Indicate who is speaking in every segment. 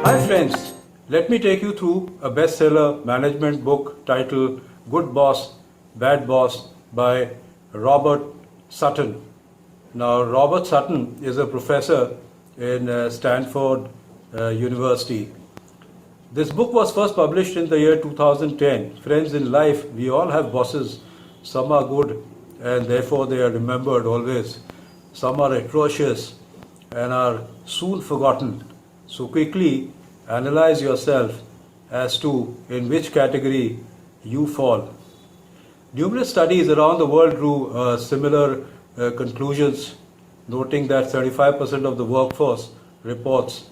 Speaker 1: Hi friends, let me take you through a bestseller management book titled Good Boss, Bad Boss by Robert Sutton. Now, Robert Sutton is a professor in Stanford University. This book was first published in the year 2010. Friends, in life, we all have bosses. Some are good and therefore they are remembered always. Some are atrocious and are soon forgotten. So quickly analyze yourself as to in which category you fall. Numerous studies around the world drew similar conclusions, noting that 35% of the workforce reports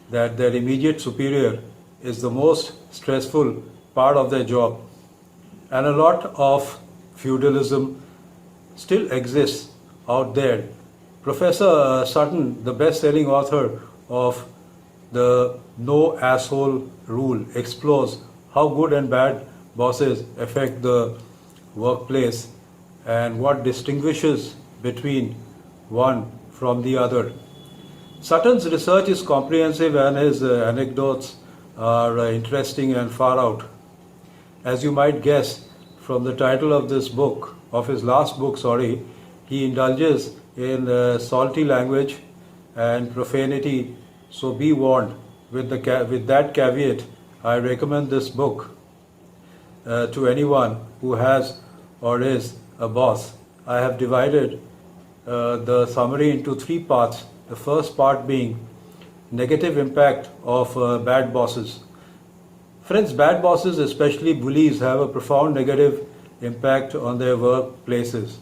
Speaker 1: that their immediate superior is the most stressful part of their job. And a lot of feudalism still exists out there. Professor Sutton, the best-selling author of the No Asshole Rule, explores how good and bad bosses affect the workplace and what distinguishes between one from the other. Sutton's research is comprehensive and his anecdotes are interesting and far out. As you might guess from the title of this book, of his last book, he indulges in salty language and profanity, so be warned. With that caveat, I recommend this book to anyone who has or is a boss. I have divided the summary into three parts. The first part being negative impact of bad bosses. Friends, bad bosses, especially bullies, have a profound negative impact on their workplaces.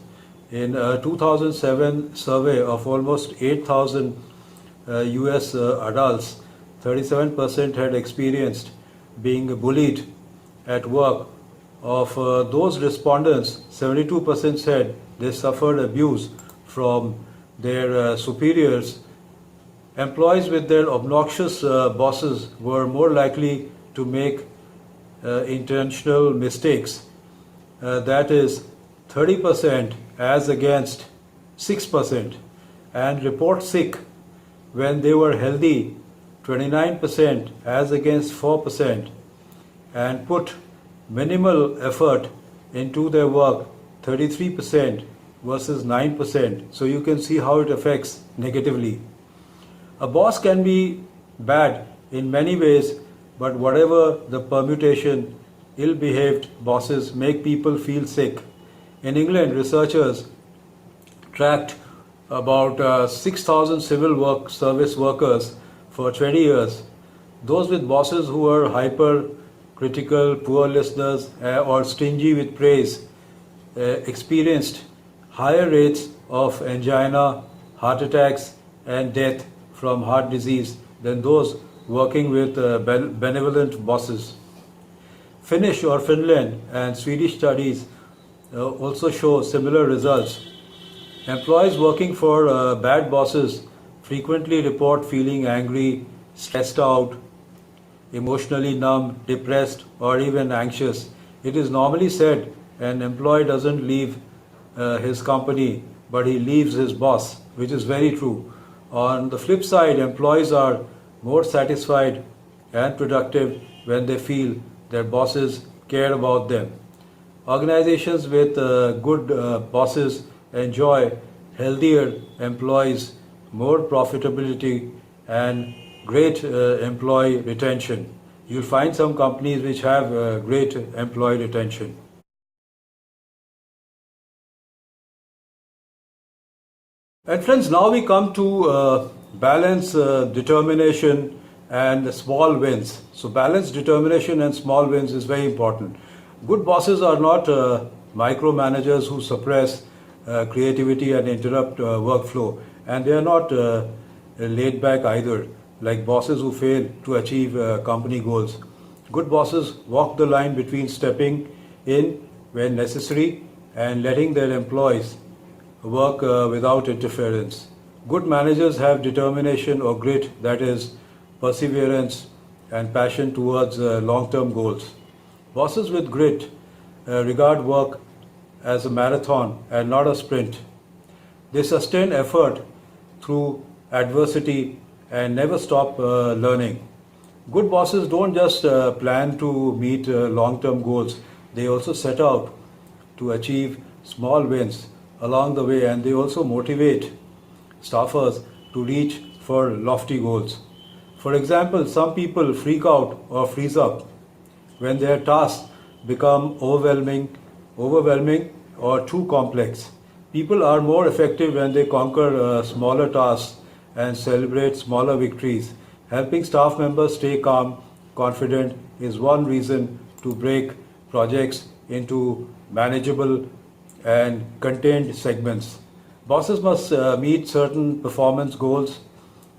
Speaker 1: In a 2007 survey of almost 8,000 US adults, 37% had experienced being bullied at work. Of those respondents, 72% said they suffered abuse from their superiors. Employees with their obnoxious bosses were more likely to make intentional mistakes. That is 30% as against 6%, and report sick when they were healthy, 29% as against 4%, and put minimal effort into their work, 33% versus 9%. So you can see how it affects negatively. A boss can be bad in many ways, but whatever the permutation, ill-behaved bosses make people feel sick. In England, researchers tracked about 6,000 civil service workers for 20 years. Those with bosses who were hyper-critical, poor listeners, or stingy with praise experienced higher rates of angina, heart attacks, and death from heart disease than those working with benevolent bosses. Finnish or Finland and Swedish studies also show similar results. Employees working for bad bosses frequently report feeling angry, stressed out, emotionally numb, depressed, or even anxious. It is normally said an employee doesn't leave his company, but he leaves his boss, which is very true. On the flip side, employees are more satisfied and productive when they feel their bosses care about them. Organizations with good bosses enjoy healthier employees, more profitability, and great employee retention. You'll find some companies which have great employee retention. And friends, now we come to balance, determination, and small wins. So balance, determination, and small wins is very important. Good bosses are not micromanagers who suppress creativity and interrupt workflow. And they are not laid back either, like bosses who fail to achieve company goals. Good bosses walk the line between stepping in when necessary and letting their employees work without interference. Good managers have determination or grit, that is, perseverance and passion towards long-term goals. Bosses with grit regard work as a marathon and not a sprint. They sustain effort through adversity and never stop learning. Good bosses don't just plan to meet long-term goals. They also set out to achieve small wins along the way, and they also motivate staffers to reach for lofty goals. For example, some people freak out or freeze up when their tasks become overwhelming or too complex. People are more effective when they conquer smaller tasks and celebrate smaller victories. Helping staff members stay calm, confident is one reason to break projects into manageable and contained segments. Bosses must meet certain performance goals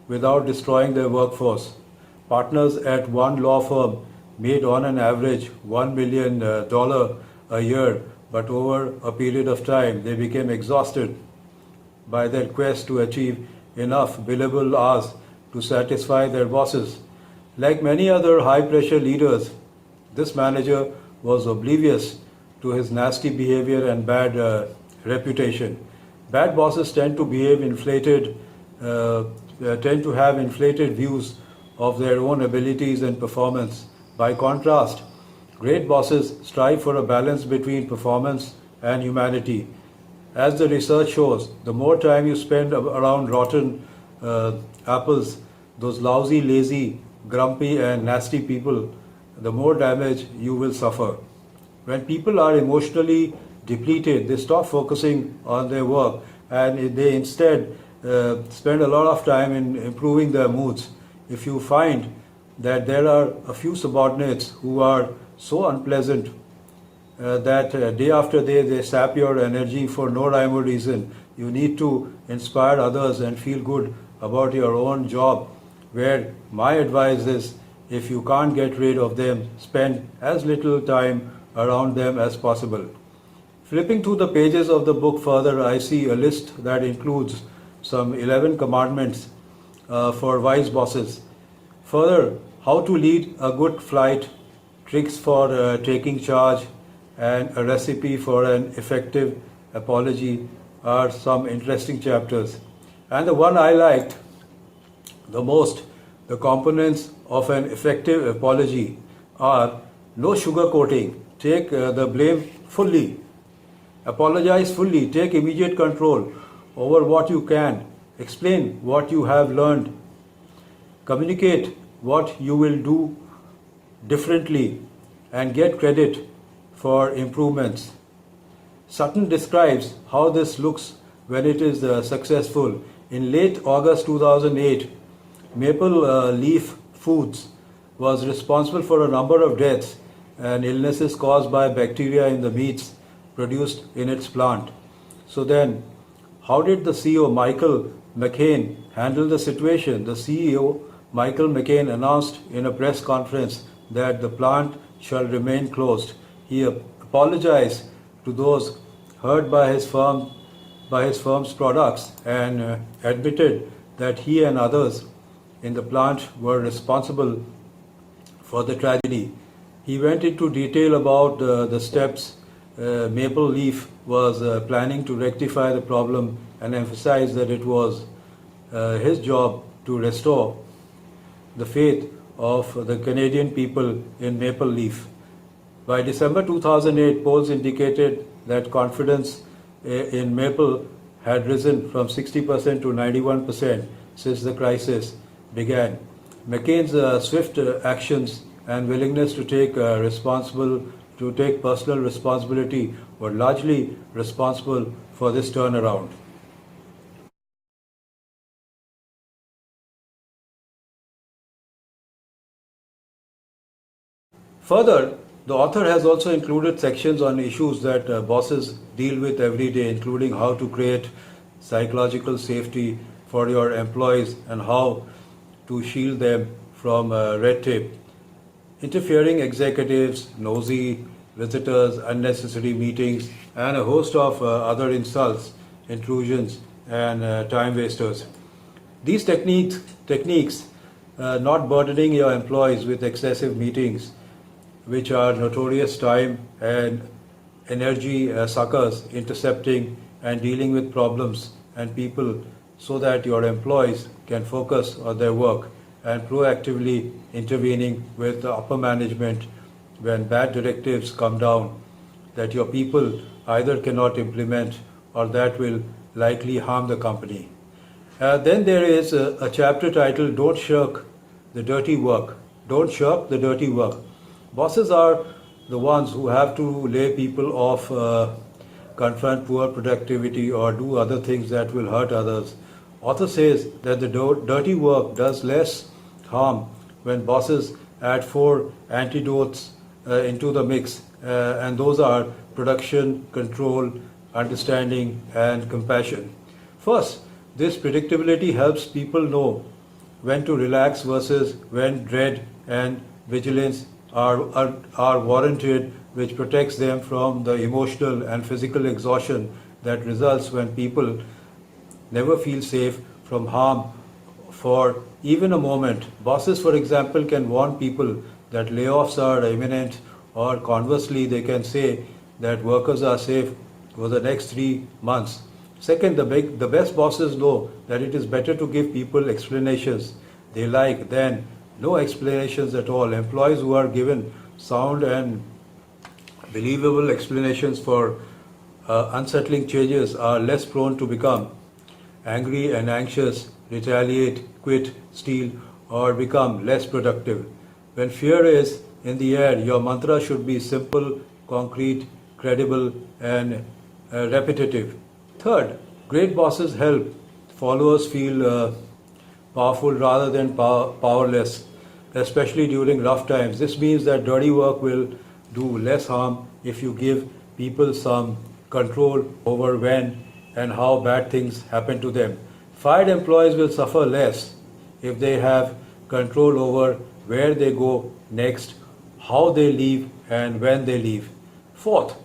Speaker 1: without destroying their workforce. Partners at one law firm made on an average $1 million a year, but over a period of time they became exhausted by their quest to achieve enough billable hours to satisfy their bosses. Like many other high pressure leaders, this manager was oblivious to his nasty behavior and bad reputation. Bad bosses tend to have inflated views of their own abilities and performance. By contrast, great bosses strive for a balance between performance and humanity. As the research shows, the more time you spend around rotten apples, those lousy, lazy, grumpy, and nasty people, the more damage you will suffer. When people are emotionally depleted, they stop focusing on their work and they instead spend a lot of time in improving their moods. If you find that there are a few subordinates who are so unpleasant that day after day they sap your energy for no rhyme or reason, you need to inspire others and feel good about your own job. Where my advice is, if you can't get rid of them, spend as little time around them as possible. Flipping through the pages of the book further, I see a list that includes some 11 commandments for wise bosses. Further, how to lead a good flight, tricks for taking charge, and a recipe for an effective apology are some interesting chapters. And the one I liked the most, the components of an effective apology are no sugarcoating, take the blame fully, apologize fully, take immediate control over what you can, explain what you have learned, communicate what you will do differently, and get credit for improvements. Sutton describes how this looks when it is successful. In late August 2008, Maple Leaf Foods was responsible for a number of deaths and illnesses caused by bacteria in the meats produced in its plant. So then, how did the CEO Michael McCain handle the situation? The CEO Michael McCain announced in a press conference that the plant shall remain closed. He apologized to those hurt by his firm's products and admitted that he and others in the plant were responsible for the tragedy. He went into detail about the steps Maple Leaf was planning to rectify the problem and emphasized that it was his job to restore the faith of the Canadian people in Maple Leaf. By December 2008, polls indicated that confidence in Maple had risen from 60% to 91% since the crisis began. McCain's swift actions and willingness to take personal responsibility were largely responsible for this turnaround. Further, the author has also included sections on issues that bosses deal with every day, including how to create psychological safety for your employees and how to shield them from red tape. Interfering executives, nosy visitors, unnecessary meetings, and a host of other insults, intrusions, and time wasters. These techniques not burdening your employees with excessive meetings, which are notorious time and energy suckers, intercepting and dealing with problems and people so that your employees can focus on their work and proactively intervening with the upper management when bad directives come down that your people either cannot implement or that will likely harm the company. Then there is a chapter titled Don't Shirk the Dirty Work. Don't shirk the dirty work. Bosses are the ones who have to lay people off, confront poor productivity, or do other things that will hurt others. Author says that the dirty work does less harm when bosses add four antidotes into the mix, and those are production, control, understanding, and compassion. First, this predictability helps people know when to relax versus when dread and vigilance are warranted, which protects them from the emotional and physical exhaustion that results when people never feel safe from harm for even a moment. Bosses, for example, can warn people that layoffs are imminent, or conversely, they can say that workers are safe for the next 3 months. Second, the best bosses know that it is better to give people explanations they like than no explanations at all. Employees who are given sound and believable explanations for unsettling changes are less prone to become angry and anxious, retaliate, quit, steal, or become less productive. When fear is in the air, your mantra should be simple, concrete, credible, and repetitive. Third, great bosses help followers feel powerful rather than powerless, especially during rough times. This means that dirty work will do less harm if you give people some control over when and how bad things happen to them. Fired employees will suffer less if they have control over where they go next, how they leave, and when they leave. Fourth,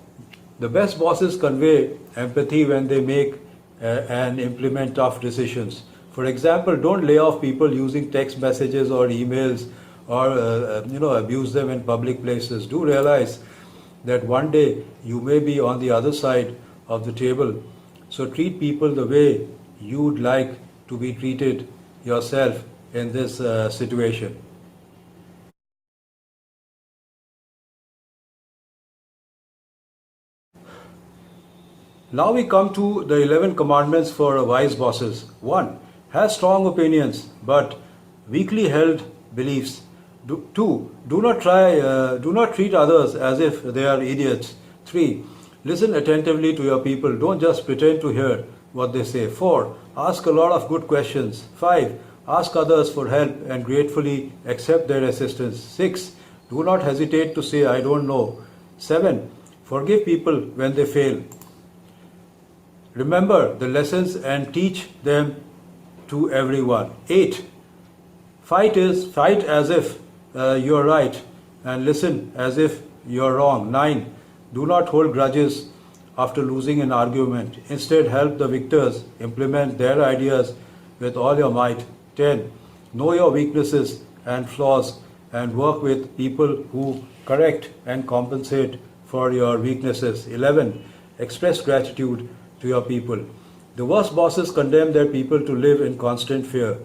Speaker 1: the best bosses convey empathy when they make and implement tough decisions. For example, don't lay off people using text messages or emails, or abuse them in public places. Do realize that one day you may be on the other side of the table. So treat people the way you'd like to be treated yourself in this situation. Now we come to the 11 commandments for wise bosses. 1. Have strong opinions but weakly held beliefs. 2. Do not treat others as if they are idiots. 3. Listen attentively to your people. Don't just pretend to hear what they say. 4. Ask a lot of good questions. 5. Ask others for help and gratefully accept their assistance. 6. Do not hesitate to say, I don't know. 7. Forgive people when they fail. Remember the lessons and teach them to everyone. 8. Fight as if you're right and listen as if you're wrong. 9. Do not hold grudges after losing an argument. Instead, help the victors implement their ideas with all your might. 10. Know your weaknesses and flaws and work with people who correct and compensate for your weaknesses. 11. Express gratitude to your people. The worst bosses condemn their people to live in constant fear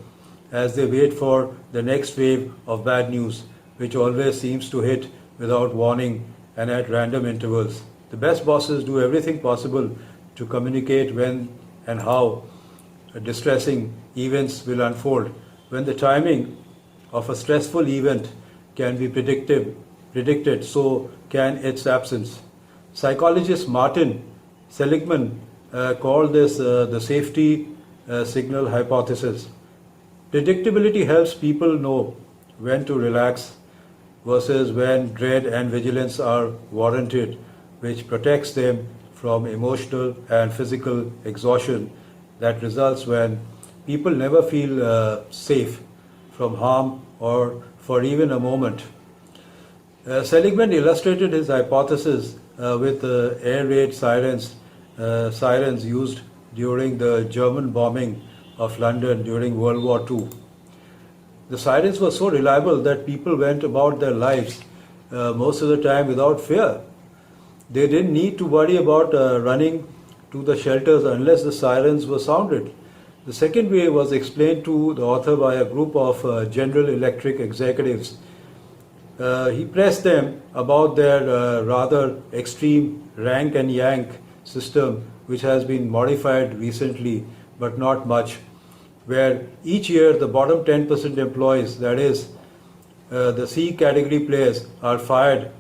Speaker 1: as they wait for the next wave of bad news, which always seems to hit without warning and at random intervals. The best bosses do everything possible to communicate when and how distressing events will unfold. When the timing of a stressful event can be predicted, so can its absence. Psychologist Martin Seligman called this the safety signal hypothesis. Predictability helps people know when to relax versus when dread and vigilance are warranted, which protects them from emotional and physical exhaustion that results when people never feel safe from harm or for even a moment. Seligman illustrated his hypothesis with air raid sirens used during the German bombing of London during World War II. The sirens were so reliable that people went about their lives most of the time without fear. They didn't need to worry about running to the shelters unless the sirens were sounded. The second way was explained to the author by a group of General Electric executives. He pressed them about their rather extreme rank and yank system, which has been modified recently, but not much, where each year the bottom 10% employees, that is, the C category players, are fired.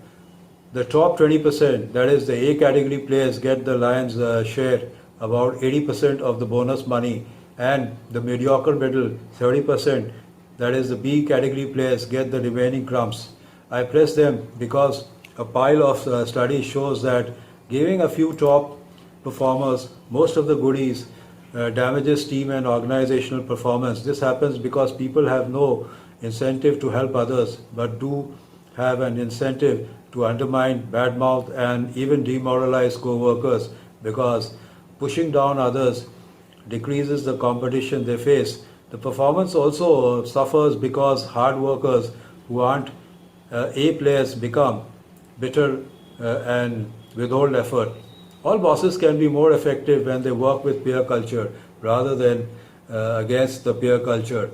Speaker 1: The top 20%, that is, the A category players, get the lion's share, about 80% of the bonus money, and the mediocre middle, 30%, that is, the B category players, get the remaining crumbs. I press them because a pile of studies shows that giving a few top performers most of the goodies damages team and organizational performance. This happens because people have no incentive to help others, but do have an incentive to undermine, badmouth, and even demoralize co-workers, because pushing down others decreases the competition they face. The performance also suffers because hard workers who aren't A players become bitter and withhold effort. All bosses can be more effective when they work with peer culture rather than against the peer culture.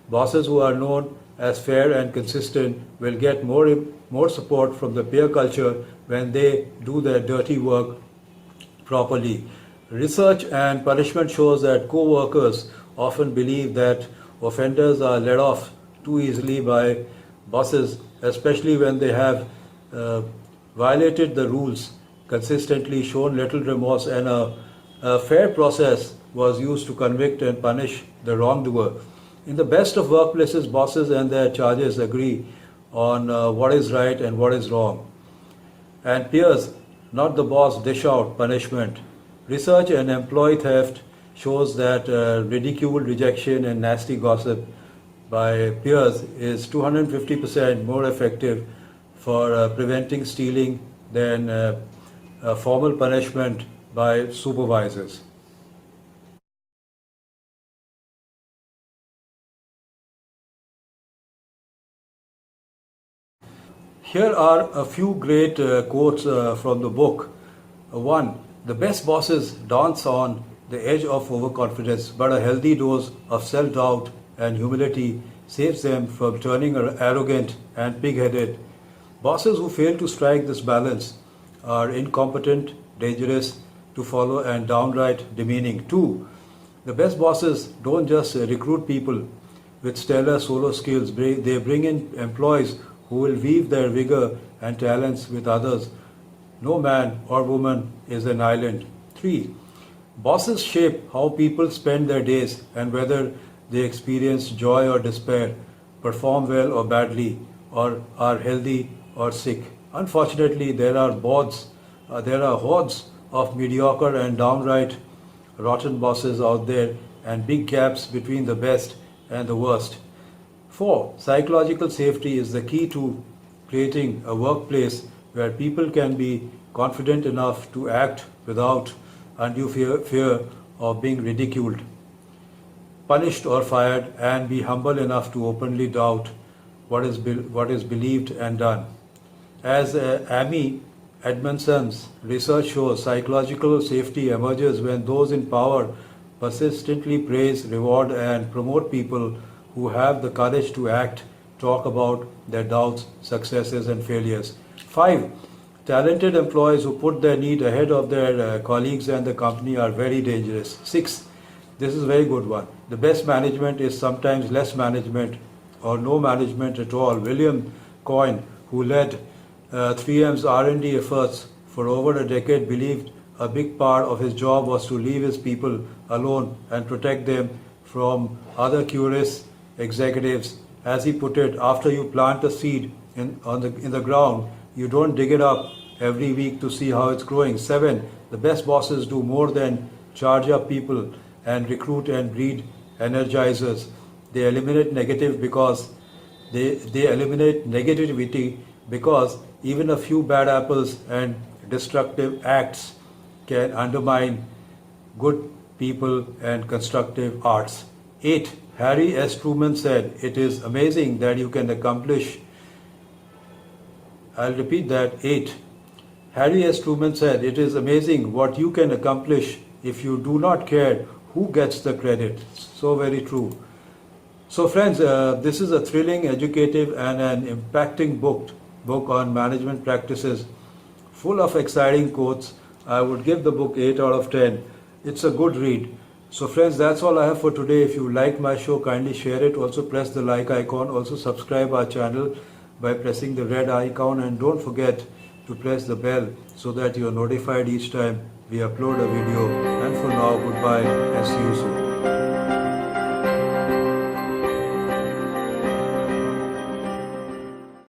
Speaker 1: Bosses who are known as fair and consistent will get more support from the peer culture when they do their dirty work properly. Research and punishment shows that co-workers often believe that offenders are let off too easily by bosses, especially when they have violated the rules consistently, shown little remorse, and a fair process was used to convict and punish the wrongdoer. In the best of workplaces, bosses and their charges agree on what is right and what is wrong. And peers, not the boss, dish out punishment. Research and employee theft shows that ridicule, rejection, and nasty gossip by peers is 250% more effective for preventing stealing than formal punishment by supervisors. Here are a few great quotes from the book. One, the best bosses dance on the edge of overconfidence, but a healthy dose of self-doubt and humility saves them from turning arrogant and pig-headed. Bosses who fail to strike this balance are incompetent, dangerous to follow, and downright demeaning. Two, the best bosses don't just recruit people with stellar solo skills, they bring in employees who will weave their vigor and talents with others. No man or woman is an island. 3. Bosses shape how people spend their days and whether they experience joy or despair, perform well or badly, or are healthy or sick. Unfortunately, there are hordes of mediocre and downright rotten bosses out there, and big gaps between the best and the worst. 4. Psychological safety is the key to creating a workplace where people can be confident enough to act without undue fear of being ridiculed, punished, or fired, and be humble enough to openly doubt what is believed and done. As Amy Edmondson's research shows, psychological safety emerges when those in power persistently praise, reward, and promote people who have the courage to act, talk about their doubts, successes, and failures. 5. Talented employees who put their need ahead of their colleagues and the company are very dangerous. 6. This is a very good one. The best management is sometimes less management or no management at all. William Coyne, who led 3M's R&D efforts for over a decade, believed a big part of his job was to leave his people alone and protect them from other curious executives. As he put it, after you plant a seed in the ground, you don't dig it up every week to see how it's growing. 7. The best bosses do more than charge up people and recruit and breed energizers. They eliminate they eliminate negativity, because even a few bad apples and destructive acts can undermine good people and constructive arts. 8. Harry S. Truman said, "It is amazing that you can accomplish." I'll repeat that. 8. Harry S. Truman said, "It is amazing what you can accomplish if you do not care who gets the credit. So very true. So friends, this is a thrilling, educative and an impacting book on management practices, full of exciting quotes. I would give the book 8 out of 10. It's a good read. So friends, that's all I have for today. If you like my show, kindly share it. Also press the like icon. Also subscribe our channel by pressing the red icon, and don't forget to press the bell so that you are notified each time we upload a video. And for now, goodbye and see you soon.